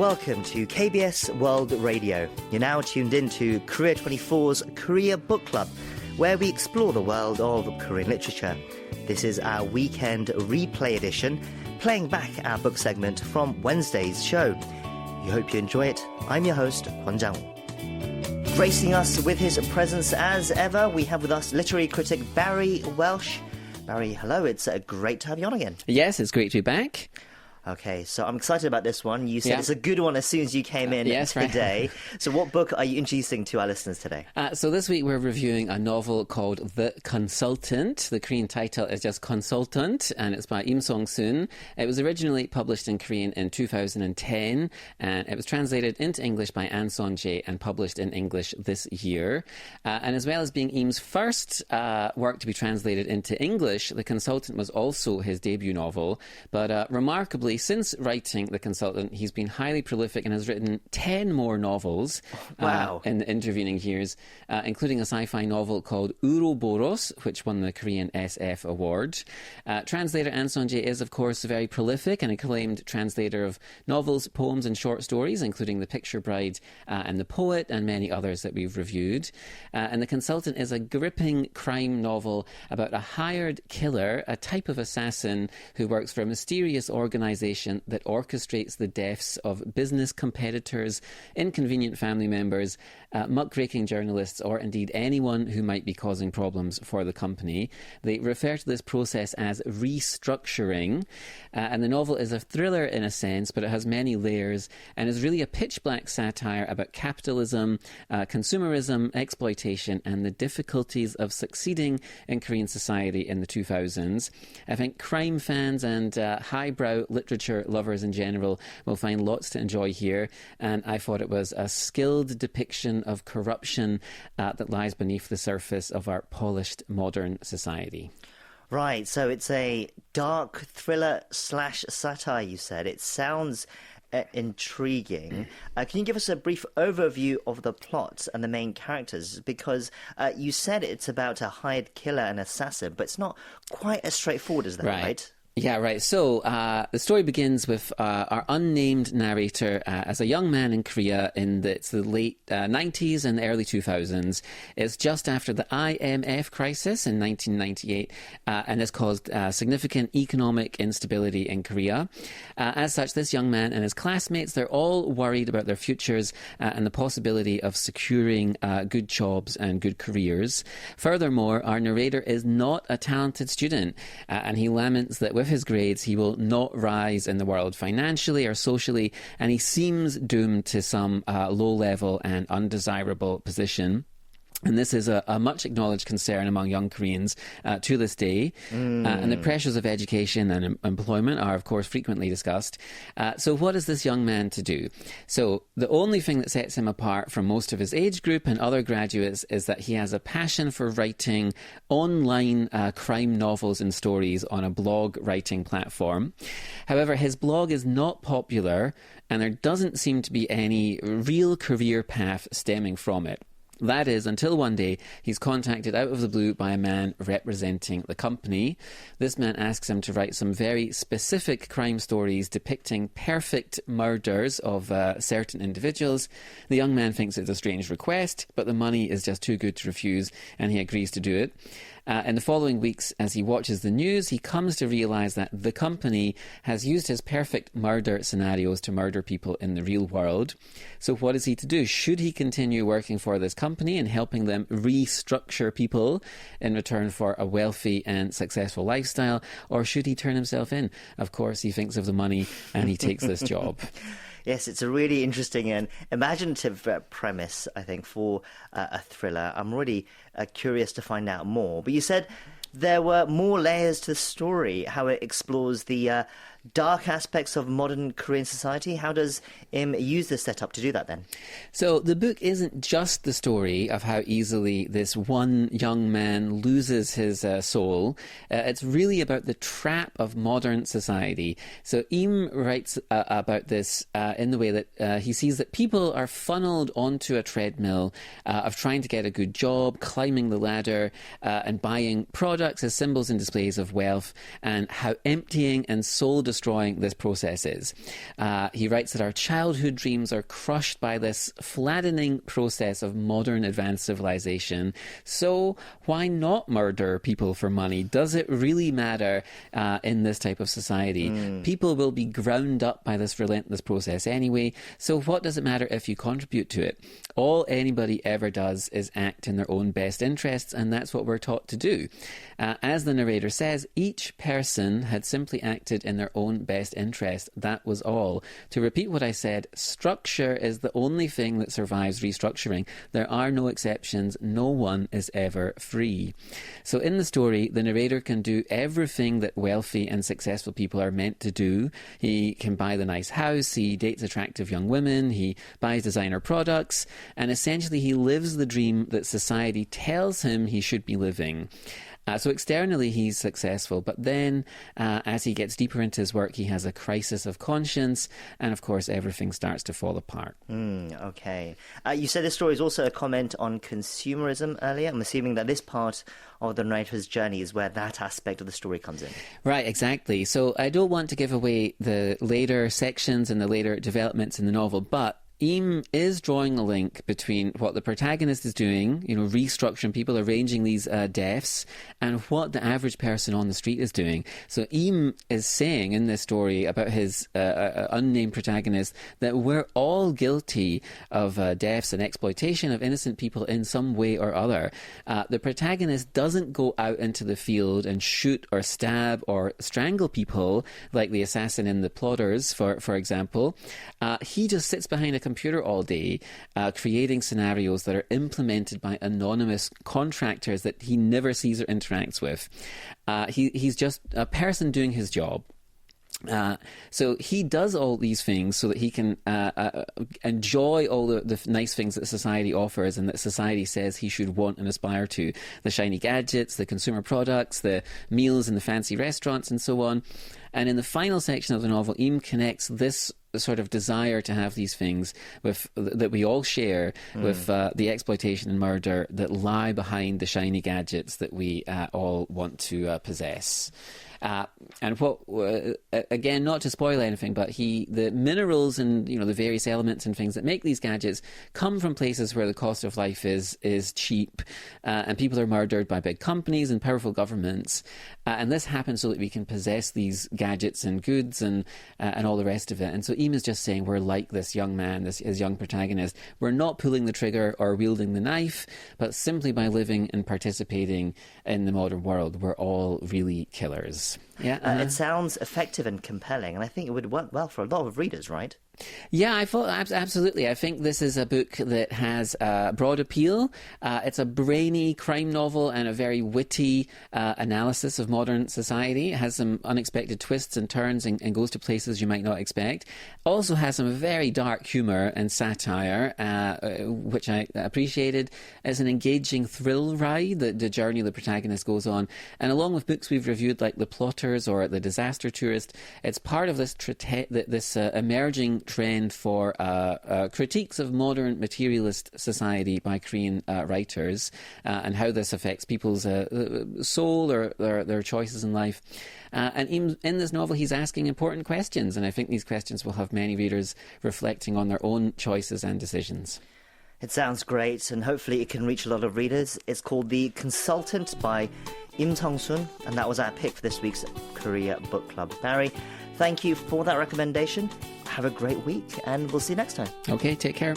Welcome to KBS World Radio. You're now tuned in to Korea24's Korea Book Club, where we explore the world of Korean literature. This is our weekend replay edition, playing back our book segment from Wednesday's show. We hope you enjoy it. I'm your host, Kwon Jang-woo. Gracing us with his presence as ever, we have with us literary critic Barry Welsh. Barry, hello. It's great to have you on again. Yes, it's great to be back. Okay, so I'm excited about this one. You said it's a good one as soon as you came in today. Right. So what book are you introducing to our listeners today? So this week we're reviewing a novel called The Consultant. The Korean title is just Consultant, and it's by Im Seong-sun. It was originally published in Korean in 2010, and it was translated into English by An Seon Jae and published in English this year. And as well as being Im's first work to be translated into English, The Consultant was also his debut novel. But remarkably, since writing The Consultant, he's been highly prolific and has written 10 more novels in the intervening years, including a sci-fi novel called Uroboros, which won the Korean SF Award. Translator An Seon Jae is, of course, a very prolific and acclaimed translator of novels, poems and short stories, including The Picture Bride and The Poet and many others that we've reviewed. And The Consultant is a gripping crime novel about a hired killer, a type of assassin who works for a mysterious organization that orchestrates the deaths of business competitors, inconvenient family members, muckraking journalists, or indeed anyone who might be causing problems for the company. They refer to this process as restructuring, and the novel is a thriller in a sense, but it has many layers and is really a pitch-black satire about capitalism, consumerism, exploitation, and the difficulties of succeeding in Korean society in the 2000s. I think crime fans and highbrow literature lovers in general will find lots to enjoy here, and I thought it was a skilled depiction of corruption that lies beneath the surface of our polished modern society. Right, so it's a dark thriller / satire, you said. It sounds intriguing. Can you give us a brief overview of the plot and the main characters? Because you said it's about a hired killer and assassin, but it's not quite as straightforward as that, right? Yeah, right. So the story begins with our unnamed narrator as a young man in Korea in the late 90s and early 2000s. It's just after the IMF crisis in 1998 and has caused significant economic instability in Korea. As such, this young man and his classmates, they're all worried about their futures and the possibility of securing good jobs and good careers. Furthermore, our narrator is not a talented student, and he laments that with his grades, he will not rise in the world financially or socially, and he seems doomed to some low-level and undesirable position. And this is a much acknowledged concern among young Koreans to this day. And the pressures of education and employment are, of course, frequently discussed. So what is this young man to do? So the only thing that sets him apart from most of his age group and other graduates is that he has a passion for writing online crime novels and stories on a blog writing platform. However, his blog is not popular, and there doesn't seem to be any real career path stemming from it. That is, until one day he's contacted out of the blue by a man representing the company. This man asks him to write some very specific crime stories depicting perfect murders of certain individuals. The young man thinks it's a strange request, but the money is just too good to refuse, and he agrees to do it. In the following weeks, as he watches the news, he comes to realise that the company has used his perfect murder scenarios to murder people in the real world. So what is he to do? Should he continue working for this company and helping them restructure people in return for a wealthy and successful lifestyle? Or should he turn himself in? Of course, he thinks of the money and he takes this job. Yes, it's a really interesting and imaginative premise, I think, for a thriller. I'm really curious to find out more. But you said there were more layers to the story, how it explores the dark aspects of modern Korean society. How does Im use this setup to do that then? So the book isn't just the story of how easily this one young man loses his soul. It's really about the trap of modern society. So Im writes about this in the way that he sees that people are funneled onto a treadmill of trying to get a good job, climbing the ladder, and buying products as symbols and displays of wealth, and how emptying and soul soul-destroying this process is. He writes that our childhood dreams are crushed by this flattening process of modern advanced civilization. So why not murder people for money? Does it really matter in this type of society? People will be ground up by this relentless process anyway, so what does it matter if you contribute to it? All anybody ever does is act in their own best interests, and that's what we're taught to do. As the narrator says, each person had simply acted in their own best interest. That was all. To repeat what I said, structure is the only thing that survives restructuring. There are no exceptions. No one is ever free. So in the story, the narrator can do everything that wealthy and successful people are meant to do. He can buy the nice house, he dates attractive young women, he buys designer products, and essentially he lives the dream that society tells him he should be living. So externally he's successful, but then as he gets deeper into his work, he has a crisis of conscience, and of course everything starts to fall apart. Okay. You said this story is also a comment on consumerism earlier. I'm assuming that this part of the narrator's journey is where that aspect of the story comes in. Right, exactly. So I don't want to give away the later sections and the later developments in the novel, but Im is drawing a link between what the protagonist is doing, restructuring people, arranging these deaths, and what the average person on the street is doing. So Im is saying in this story about his unnamed protagonist that we're all guilty of deaths and exploitation of innocent people in some way or other. The protagonist doesn't go out into the field and shoot or stab or strangle people like the assassin in The Plotters, for example. He just sits behind a computer all day, creating scenarios that are implemented by anonymous contractors that he never sees or interacts with. He's just a person doing his job. So he does all these things so that he can enjoy all the nice things that society offers and that society says he should want and aspire to. The shiny gadgets, the consumer products, the meals in the fancy restaurants and so on. And in the final section of the novel, Im connects this sort of desire to have these things with that we all share with the exploitation and murder that lie behind the shiny gadgets that we all want to possess. And what again, not to spoil anything, but the minerals and the various elements and things that make these gadgets come from places where the cost of life is cheap, and people are murdered by big companies and powerful governments, and this happens so that we can possess these gadgets and goods and all the rest of it. And so Im is just saying we're like this young man, his young protagonist. We're not pulling the trigger or wielding the knife, but simply by living and participating in the modern world, we're all really killers. Yeah, it sounds effective and compelling, and I think it would work well for a lot of readers, right? Yeah, I thought absolutely. I think this is a book that has broad appeal. It's a brainy crime novel and a very witty analysis of modern society. It has some unexpected twists and turns and goes to places you might not expect. Also has some very dark humour and satire, which I appreciated. It's an engaging thrill ride that the journey the protagonist goes on. And along with books we've reviewed like The Plotters or The Disaster Tourist, it's part of this emerging trend for critiques of modern materialist society by Korean writers and how this affects people's soul or their choices in life. And in this novel, he's asking important questions, and I think these questions will have many readers reflecting on their own choices and decisions. It sounds great, and hopefully it can reach a lot of readers. It's called The Consultant by Im Seong-sun, and that was our pick for this week's Korea Book Club. Barry, thank you for that recommendation. Have a great week, and we'll see you next time. Okay, take care.